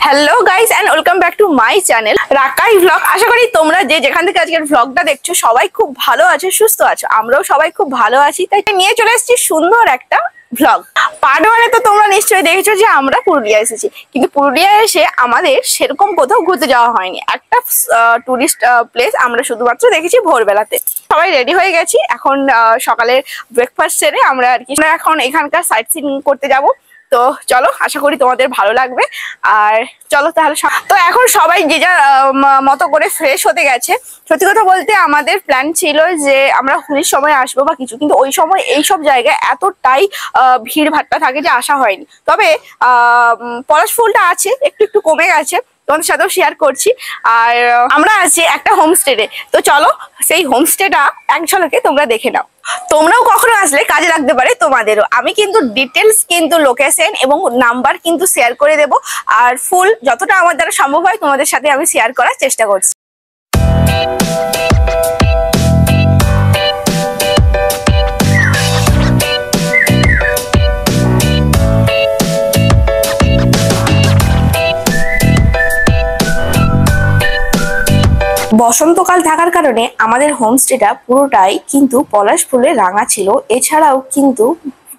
Hello guys and welcome back to my channel Rakai vlog. আশা করি তোমরা যে যেখান থেকে আজকের ভ্লগটা দেখছো সবাই খুব ভালো আছো, সুস্থ আছো। আমরাও সবাই খুব ভালো আছি, তাই নিয়ে চলে এসেছি সুন্দর একটা ভ্লগ। পার্ট ওয়ানে তো তোমরা নিশ্চয়ই দেখেছো যে আমরা পুরুলিয়া এসেছি, কিন্তু পুরুলিয়া এসে আমাদের সেরকম কোথাও ঘুরতে যাওয়া হয়নি। একটা টুরিস্ট প্লেস আমরা শুধুমাত্র দেখেছি ভোরবেলাতে। সবাই রেডি হয়ে গেছি, এখন সকালের ব্রেকফাস্ট সেরে আমরা আর কি এখন এখানকার সাইট সিইং করতে যাব। তো চলো, আশা করি তোমাদের ভালো লাগবে। আর চলো তাহলে, তো এখন সবাই যে যার মতো করে ফ্রেশ হতে গেছে। সত্যি কথা বলতে আমাদের প্ল্যান ছিল যে আমরা হোলির সময় আসবো বা কিছু, কিন্তু ওই সময় এইসব জায়গায় এতটাই ভিড় ভাট্টা থাকে যে আসা হয়নি। তবে পলাশ ফুলটা আছে, একটু একটু কমে গেছে, তোমাদের সাথেও শেয়ার করছি। আর আমরা আছি একটা হোমস্টেতে, তো চলো সেই হোমস্টেটা এক ঝলকে তোমরা দেখে নাও। তোমরাও কখনো আসলে কাজে লাগতে পারে তোমাদেরও। আমি কিন্তু ডিটেলস কিন্তু লোকেশন এবং নাম্বার কিন্তু শেয়ার করে দেব, আর ফুল যতটা আমার দ্বারা সম্ভব হয় তোমাদের সাথে আমি শেয়ার করার চেষ্টা করছি। বসন্তকাল থাকার কারণে আমাদের হোমস্টেটা পুরোটাই কিন্তু পলাশ ফুলে রাঙা ছিল। এছাড়াও কিন্তু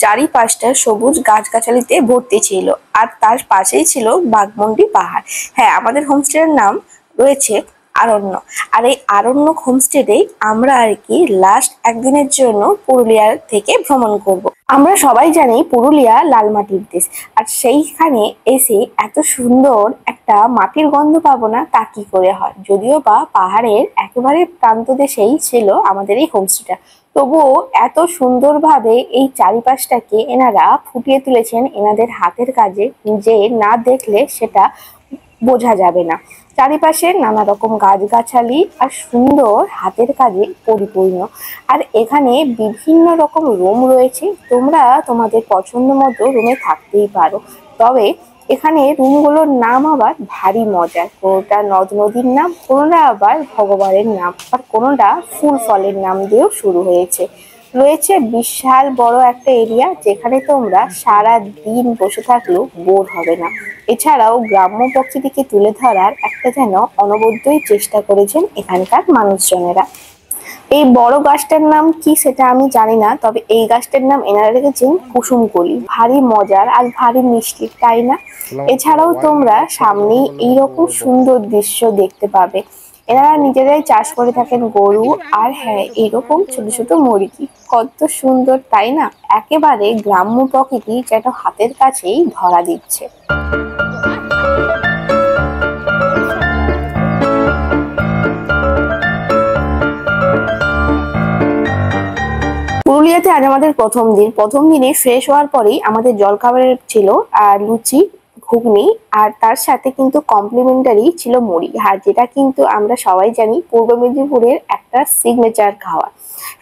চারিপাশটা সবুজ গাছগাছালিতে ভর্তি ছিল, আর তার পাশেই ছিল বাঘমুন্ডি পাহাড়। হ্যাঁ, আমাদের হোমস্টের নাম রয়েছে আরণ্য। আর এই আরণ্য হোমস্টেতেই আমরা আর কি লাস্ট একদিনের জন্য পুরুলিয়া থেকে ভ্রমণ করব। আমরা সবাই জানি পুরুলিয়া লাল মাটির দেশ, আর সেইখানে এসে এত সুন্দর একটা মাটির গন্ধ পাবো না তা কি করে হয়। যদিও বা পাহাড়ের একেবারে প্রান্ত দেশেই ছিল আমাদের এই হোমস্টেটা, তবুও এত সুন্দরভাবে এই চারিপাশটাকে এনারা ফুটিয়ে তুলেছেন এনাদের হাতের কাজে, যে না দেখলে সেটা বোঝা যাবে না। চারিপাশে নানা রকম গাছগাছালি আর সুন্দর হাতের কাজে পরিপূর্ণ। আর এখানে বিভিন্ন রকম রুম রয়েছে, তোমরা তোমাদের পছন্দ মতো রুমে থাকতেই পারো। তবে এখানে রুমগুলোর নাম আবার ভারী মজার। কোনোটা নদ নদীর নাম, কোনোটা আবার ভগবানের নাম, আর কোনোটা ফুল ফলের নাম দিয়েও শুরু হয়েছে। রয়েছে বিশাল বড় একটা এরিয়া, যেখানে তোমরা সারা দিন বসে থাকলেও বোর হবে না। এছাড়াও গ্রাম্য প্রকৃতিকে তুলে ধরার একটা যেন অনবদ্যই চেষ্টা করেছেন এখানকার মানুষজনেরা। এই বড় গাছটার নাম কি সেটা আমি জানি না, তবে এই গাছটার নাম এনারা রেখেছেন কুসুমকলি। ভারী মজার আর ভারী মিষ্টি, তাই না? এছাড়াও তোমরা সামনেই এইরকম সুন্দর দৃশ্য দেখতে পাবে। এনারা নিজেরাই চাষ করে থাকেন গরু, আর হ্যাঁ, এইরকম ছোট ছোট মুরগি। কত সুন্দর, তাই না? একেবারে গ্রাম্য প্রকৃতি যেন হাতের কাছেই ধরা দিচ্ছে। পুরুলিয়াতে আজ আমাদের প্রথম দিনে ফ্রেশ হওয়ার পরেই আমাদের জলখাবারের ছিল লুচি, ঘুগনি, আর তার সাথে কিন্তু কমপ্লিমেন্টারি ছিল মুড়ি। আর যেটা কিন্তু আমরা সবাই জানি পূর্ব মেদিনীপুরের একটা সিগনেচার খাওয়া।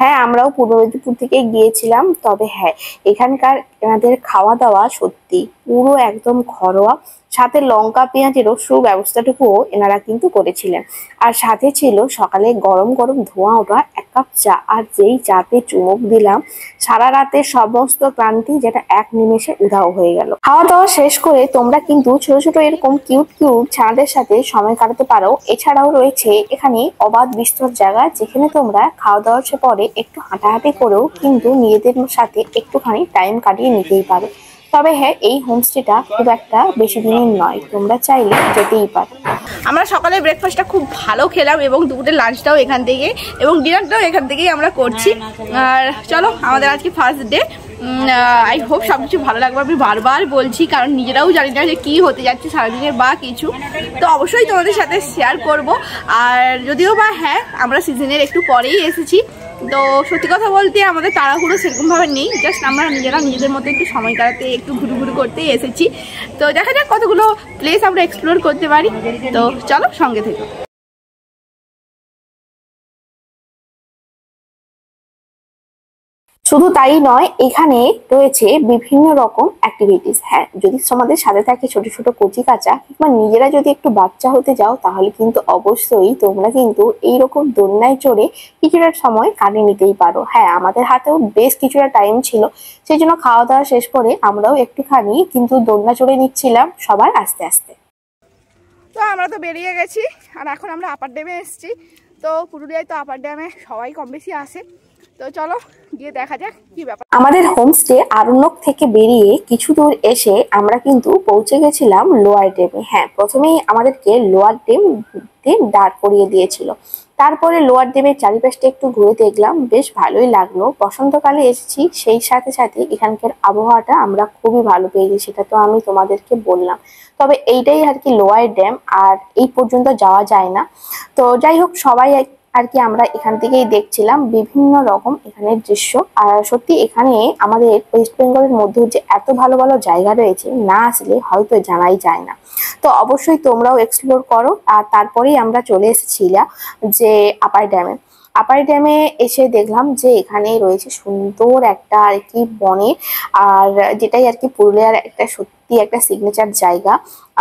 হ্যাঁ, আমরাও পূর্ব মেদিনীপুর থেকে গিয়েছিলাম, তবে হ্যাঁ, এখানকার এনাদের খাওয়া দাওয়া সত্যি পুরো একদম ঘরোয়া। সাথে লঙ্কা পেঁয়াজেরও সুব্যবস্থাটুকুও এনারা কিন্তু করেছিলেন। আর সাথে ছিল সকালে গরম গরম ধোঁয়া ওঠা এক কাপ চা, আর যেই চাতে চুমুক দিলাম সারা রাতে সমস্ত ক্লান্তি যেটা এক নিমেষে উধাও হয়ে গেল। খাওয়া দাওয়া শেষ করে তোমরা কিন্তু ছোট ছোট এরকম কিউট কিউট ছানাদের সাথে সময় কাটাতে পারো। এছাড়াও রয়েছে এখানে অবাধ বিস্তর জায়গা, যেখানে তোমরা খাওয়া দাওয়ার পরে একটু হাঁটাহাঁটি করেও কিন্তু নিজেদের সাথে একটুখানি টাইম কাটিয়ে নিতেই পারো। তবে হ্যাঁ, এই হোমস্টেটা খুব একটা বেশি দিনের নয়, তোমরা চাইলে যেতেই পারো। আমরা সকালে ব্রেকফাস্টটা খুব ভালো খেলাম, এবং দুপুরের লাঞ্চটাও এখান থেকে, এবং ডিনারটাও এখান থেকেই আমরা করছি। আর চলো, আমাদের আজকে ফার্স্ট ডে। আই হোপ সবকিছু ভালো লাগবে। আমি বারবার বলছি, কারণ নিজেরাও জানি না যে কি হতে যাচ্ছে সারাদিনের বা কিছু, তো অবশ্যই তোমাদের সাথে শেয়ার করব। আর যদিও বা হ্যাঁ, আমরা সিজনের একটু পরেই এসেছি, তো সত্যি কথা বলতে আমাদের তাড়াহুড়ো সেরকম ভাবে নেই। জাস্ট আমরা নিজেরা নিজেদের মতো একটু সময় কাটাতে, একটু ঘুরু করতেই এসেছি। তো দেখা যাক কতগুলো প্লেস আমরা এক্সপ্লোর করতে পারি। তো চলো, সঙ্গে থেকো। শুধু তাই নয়, এখানে রয়েছে বিভিন্ন রকম অ্যাক্টিভিটিস। হ্যাঁ, যদি তোমাদের সাথে থাকে ছোট ছোট কচি কাঁচা, কিংবা নিজেরা যদি একটু বাচ্চা হতে যাও, তাহলে কিন্তু অবশ্যই তোমরা কিন্তু এইরকম দোলনায় চড়ে কিছুটা সময় কাটিয়ে নিতেই পারো। হ্যাঁ, আমাদের হাতেও বেশ কিছুটা টাইম ছিল, সেই জন্য খাওয়া দাওয়া শেষ করে আমরাও একটুখানি কিন্তু দোলনা চড়ে নিচ্ছিলাম সবার আস্তে আস্তে। তো আমরা তো বেরিয়ে গেছি, আর এখন আমরা আপার ড্যামে এসেছি। তো পুরুলিয়ায় তো আপার ড্যামে সবাই কম বেশি আসে, তো চলো গিয়ে দেখা যাক কি ব্যাপার। আমাদের হোমস্টে আরণ্যক থেকে বেরিয়ে কিছু দূর এসে আমরা কিন্তু পৌঁছে গেছিলাম লোয়ার ড্যামে। হ্যাঁ, প্রথমেই আমাদেরকে লোয়ার ড্যাম দাঁড় করিয়ে দিয়েছিল। তারপরে লোয়ার ড্যামের চারিপাশটা একটু ঘুরে দেখলাম, বেশ ভালোই লাগলো। বসন্তকালে এসেছি, সেই সাথে সাথে এখানকার আবহাওয়াটা আমরা খুবই ভালো পেয়েছি, সেটা তো আমি তোমাদেরকে বললাম। তবে এইটাই আর কি লোয়ার ড্যাম, আর এই পর্যন্ত যাওয়া যায় না। তো যাই হোক, সবাই আর কি আমরা এখান থেকেই দেখছিলাম বিভিন্ন রকম এখানের দৃশ্য। আর সত্যি এখানে আমাদের ওয়েস্ট বেঙ্গলের মধ্যে যে এত ভালো ভালো জায়গা রয়েছে, না আসলে হয়তো জানাই যায় না। তো অবশ্যই তোমরাও এক্সপ্লোর করো। আর তারপরেই আমরা চলে এসেছিলাম যে আপার ড্যামে। আপার ড্যামে এসে দেখলাম যে এখানে রয়েছে সুন্দর একটা আর কি বনে, আর যেটাই আর কি পুরুলিয়ার একটা সত্যি একটা সিগনেচার জায়গা।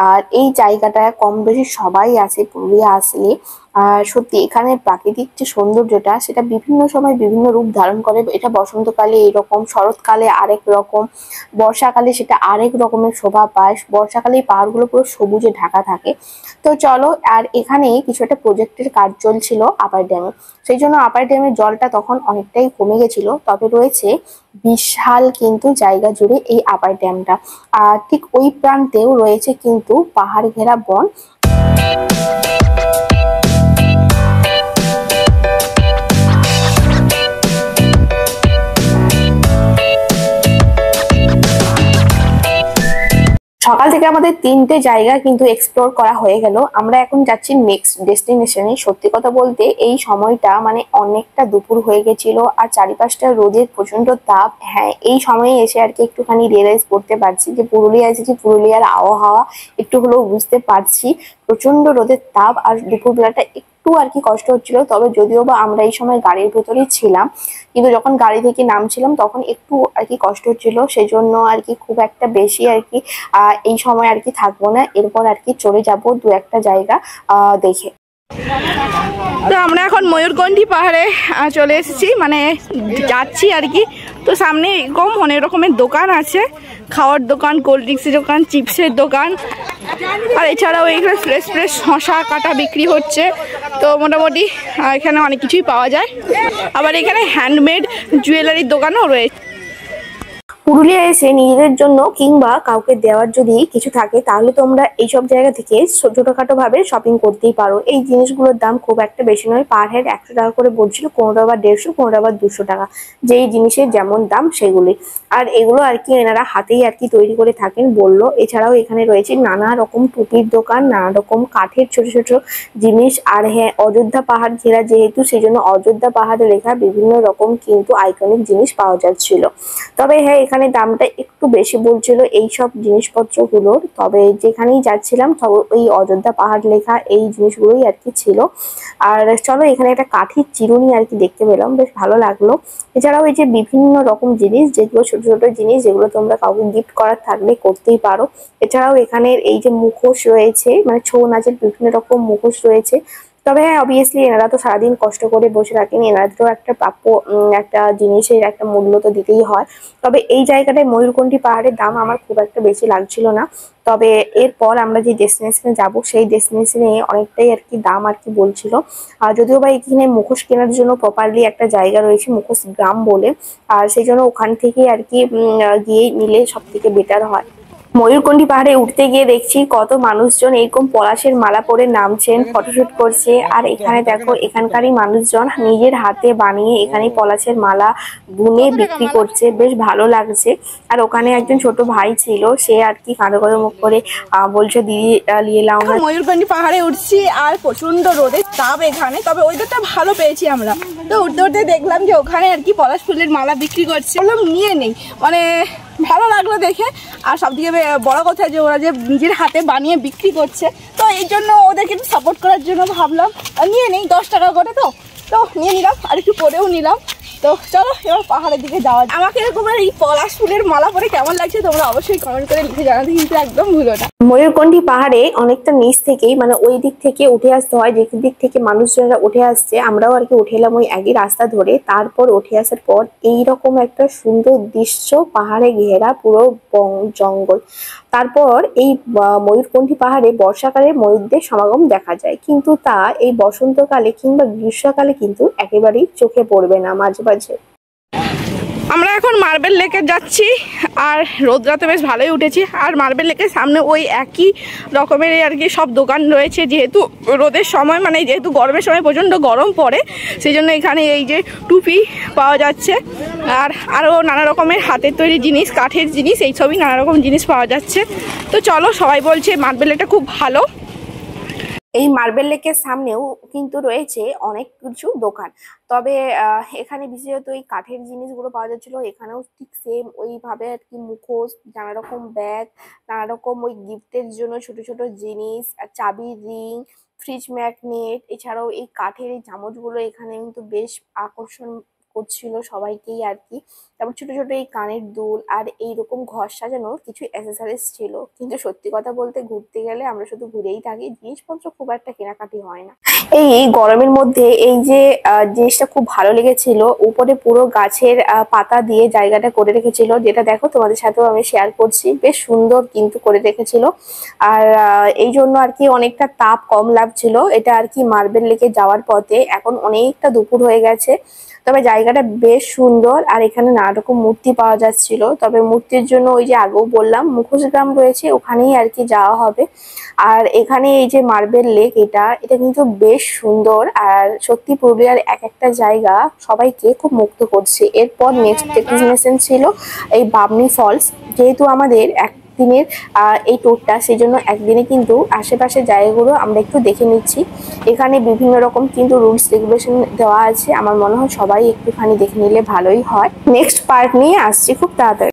আর এই জায়গাটা কম বেশি সবাই আসে পুরুলিয়া আসলে। আর সত্যি এখানে প্রাকৃতিক যে সৌন্দর্যটা, সেটা বিভিন্ন সময় বিভিন্ন রূপ ধারণ করে। এটা বসন্তকালে এরকম, শরৎকালে আরেক রকম, বর্ষাকালে সেটা আরেক রকমের শোভা পায়। বর্ষাকালে এই পাহাড়গুলো পুরো সবুজে ঢাকা থাকে। তো চলো, আর এখানে কিছু একটা প্রজেক্টের কাজ চলছিল আপার ড্যামে, সেই জন্য আপার ড্যামের জলটা তখন অনেকটাই কমে গেছিল। তবে রয়েছে বিশাল কিন্তু জায়গা জুড়ে এই আপার ড্যামটা। আর ঠিক ওই প্রান্তেও রয়েছে কিন্তু পাহাড় ঘেরা বন। সকাল থেকে আমাদের 3টে জায়গা কিন্তু এক্সপ্লোর করা হয়ে গেল। আমরা এখন যাচ্ছি নেক্সট ডেস্টিনেশনে। সত্যি কথা বলতে এই সময়টা মানে অনেকটা দুপুর হয়ে গেছিল, আর চারিপাশটা রোদের প্রচন্ড তাপ। হ্যাঁ, এই সময়ে এসে আর কি একটুখানি রিয়েলাইজ করতে পারছি যে পুরুলিয়া এসেছি, পুরুলিয়ার আবহাওয়া একটু হলেও বুঝতে পারছি। প্রচন্ড রোদের তাপ, আর দুপুরবেলাটা একটু আর কি কষ্ট হচ্ছিল। তবে যদিও বা আমরা এই সময় গাড়ির ভেতরেই ছিলাম, কিন্তু যখন গাড়ি থেকে নামছিলাম তখন একটু আর কি কষ্ট হচ্ছিল। সেই জন্য আর কি খুব একটা বেশি আর কি এই সময় আর কি থাকবো না, এরপর আর কি চলে যাব দু একটা জায়গা দেখে। তো আমরা এখন ময়ূরকণ্ঠী পাহাড়ে চলে এসেছি, মানে যাচ্ছি আর কি। তো সামনে এরকম অনেক রকমের দোকান আছে, খাওয়ার দোকান, কোল্ড ড্রিঙ্কসের দোকান, চিপসের দোকান, আর এছাড়াও এখানে ফ্রেশ ফ্রেশ শশা কাটা বিক্রি হচ্ছে। তো মোটামুটি এখানে অনেক কিছুই পাওয়া যায়। আবার এখানে হ্যান্ডমেড জুয়েলারির দোকানও রয়েছে। পুরুলিয়া এসে নিজেদের জন্য কিংবা কাউকে দেওয়ার যদি কিছু থাকে, তাহলে তোমরা এইসব জায়গা থেকে ছোটখাটো ভাবে শপিং করতেই পারো। এই জিনিসগুলোর দাম খুব একটা বেশি নয়, পার হেড 100 টাকা করে বলছিল, কোনোটা আবার 150, কোনোটা আবার 200 টাকা, যেই জিনিসের যেমন দাম সেগুলি। আর এগুলো আর কি এনারা হাতেই আর কি তৈরি করে থাকেন বললো। এছাড়াও এখানে রয়েছে নানা রকম টুপির দোকান, নানা রকম কাঠের ছোট ছোট জিনিস। আর হ্যাঁ, অযোধ্যা পাহাড় ঘেরা যেহেতু, সেই জন্য অযোধ্যা পাহাড়ে লেখা বিভিন্ন রকম কিন্তু আইকনিক জিনিস পাওয়া যাচ্ছিল। তবে হ্যাঁ, এখানে দামটা একটু বেশি বলছিল এইসব জিনিসপত্রগুলোর। তবে যেখানেই যাচ্ছিলাম তবে ওই অযোধ্যা পাহাড় লেখা এই জিনিসগুলোই আর কি ছিল। আর চলো, এখানে একটা কাঠের চিরুনি আর কি দেখতে পেলাম, বেশ ভালো লাগলো। এছাড়াও এই যে বিভিন্ন রকম জিনিস, যেগুলো ছোট ছোট জিনিস, যেগুলো তোমরা কাউকে গিফট করার থাকলে করতেই পারো। এছাড়াও এখানে এই যে মুখোশ রয়েছে, মানে ছৌ নাচের বিভিন্ন রকম মুখোশ রয়েছে। তবে হ্যাঁ, অবভিয়াসলি এনারা তো সারাদিন কষ্ট করে বসে থাকেন, এনাদেরও একটা প্রাপ্য একটা জিনিসের একটা মূল্য তো দিতেই হয়। তবে এই জায়গাটায় ময়ূরকণ্ঠী পাহাড়ের দাম আমার খুব একটা বেশি লাগছিল না। তবে এরপর আমরা যে ডেস্টিনেশনে যাব, সেই ডেস্টিনেশনে অনেকটাই আর কি দাম আর কি বলছিল। আর যদিও বা এখানে মুখোশ কেনার জন্য প্রপারলি একটা জায়গা রয়েছে, মুখোশ গ্রাম বলে, আর সেই জন্য ওখান থেকে আর কি গিয়ে নিলে সব থেকে বেটার হয়। ময়ূরকণ্ঠী পাহাড়ে উঠতে গিয়ে দেখছি কত মানুষজন এরকম পলাশের মালা পরে নামছেন, ফটোশুট করছে। আর এখানে দেখো, এখানকারই মানুষজন নিজের হাতে বানিয়ে এখানে পলাশের মালা বুনে বিক্রি করছে, বেশ ভালো লাগছে। আর ওখানে একজন ছোট ভাই ছিল, সে আর কি কাঁদো কাঁদো মুখ করে বলছে, দিদি নিয়ে এলাম। ময়ূরকণ্ঠী পাহাড়ে উঠছি, আর প্রচন্ড রোদের তাপ এখানে। তবে ওইটা ভালো পেয়েছি আমরা। তো উঠতে উঠতে দেখলাম যে ওখানে আর কি পলাশ ফুলের মালা বিক্রি করছে, বললাম নিয়ে নেই, মানে ভালো লাগলো দেখে। আর সবথেকে বড় কথা যে ওরা যে নিজের হাতে বানিয়ে বিক্রি করছে, তো এই জন্য ওদেরকে একটু সাপোর্ট করার জন্য ভাবলাম নিয়ে নেই, 10 টাকা করে। তো নিয়ে নিলাম, আর একটু পরেও নিলাম। তো চলো এবার পাহাড়ের দিকে যাওয়া যায়। আমাকে এরকম এই পলাশ ফুলের মালা পরে কেমন লাগছে তোমরা অবশ্যই কমেন্ট করে লিখে জানাতে কিন্তু একদম ভুলো না। ময়ূরকণ্ঠী পাহাড়ে অনেকটা নিচ থেকেই মানে ওই দিক থেকে উঠে আসতে হয়, যে দিক থেকে মানুষজনরা উঠে আসছে আমরাও আর কি উঠে এলাম ওই একই রাস্তা ধরে। তারপর উঠে আসার পর এইরকম একটা সুন্দর দৃশ্য, পাহাড়ে ঘেরা পুরো জঙ্গল। তারপর এই ময়ূরকণ্ঠী পাহাড়ে বর্ষাকালে ময়ূরদের সমাগম দেখা যায়, কিন্তু তা এই বসন্তকালে কিংবা গ্রীষ্মকালে কিন্তু একেবারেই চোখে পড়বে না মাঝে মাঝে। আমরা এখন মার্বেল লেকে যাচ্ছি, আর রোদটা বেশ ভালোই উঠেছে। আর মার্বেল লেকের সামনে ওই একই রকমের আর কি সব দোকান রয়েছে, যেহেতু রোদের সময় মানে যেহেতু গরমের সময় প্রচণ্ড গরম পড়ে, সেই জন্য এখানে এই যে টুপি পাওয়া যাচ্ছে, আর আরও নানা রকমের হাতের তৈরি জিনিস, কাঠের জিনিস, এই সবই নানা রকম জিনিস পাওয়া যাচ্ছে। তো চলো, সবাই বলছে মার্বেল লেকটা খুব ভালো। এই মার্বেল লেকের সামনেও কিন্তু রয়েছে অনেক কিছু দোকান, তবে এখানে বিশেষত এই কাঠের জিনিসগুলো পাওয়া যাচ্ছিল। এখানেও ঠিক সেম ওইভাবে আর কি মুখোশ, নানা রকম ব্যাগ, নানা রকম ওই গিফটের জন্য ছোট ছোট জিনিস, চাবির রিং, ফ্রিজ ম্যাগনেট, এছাড়াও এই কাঠের এই চামচগুলো এখানে কিন্তু বেশ আকর্ষণ করছিল সবাইকেই আর কি। তারপর ছোট ছোট এই কানের দুল আর এইরকম ঘর সাজানোর কিছু অ্যাসেসরিজ ছিল। কিন্তু সত্যি কথা বলতে ঘুরতে গেলে আমরা শুধু ঘুরেই থাকি, জিনিসপত্র খুব একটা কেনাকাটি হয় না। এই গরমের মধ্যে এই যে জিনিসটা খুব ভালো লেগেছিল, উপরে পুরো গাছের পাতা দিয়ে জায়গাটা করে রেখেছিল, যেটা দেখো তোমাদের সাথেও আমি শেয়ার করছি, বেশ সুন্দর কিন্তু করে রেখেছিল। আর এই জন্য আর কি অনেকটা তাপ কম লাগছিল। এটা আর কি মার্বেল লেকে যাওয়ার পথে, এখন অনেকটা দুপুর হয়ে গেছে, তবে জায়গাটা বেশ সুন্দর। আর এখানে নানা রকম মূর্তি পাওয়া যাচ্ছিল, তবে মূর্তির জন্য ওই যে আগেও বললাম মুখোশ গ্রাম রয়েছে, ওখানেই আর কি যাওয়া হবে। আর এখানে এই যে মার্বেল লেক, এটা কিন্তু বেশ সুন্দর, আর সত্যি পুরুলিয়ার এক একটা জায়গা সবাইকে খুব মুগ্ধ করছে। এরপর নেক্সট ডেস্টিনেশন ছিল এই বামনি ফলস। যেহেতু আমাদের দিনের এই ট্যুরটা, সেই জন্য একদিনে কিন্তু আশেপাশের জায়গাগুলো আমরা একটু দেখে নিচ্ছি। এখানে বিভিন্ন রকম কিন্তু রুলস রেগুলেশন দেওয়া আছে, আমার মনে হয় সবাই একটুখানি দেখে নিলে ভালোই হয়। নেক্সট পার্ট নিয়ে আসছি খুব তাড়াতাড়ি।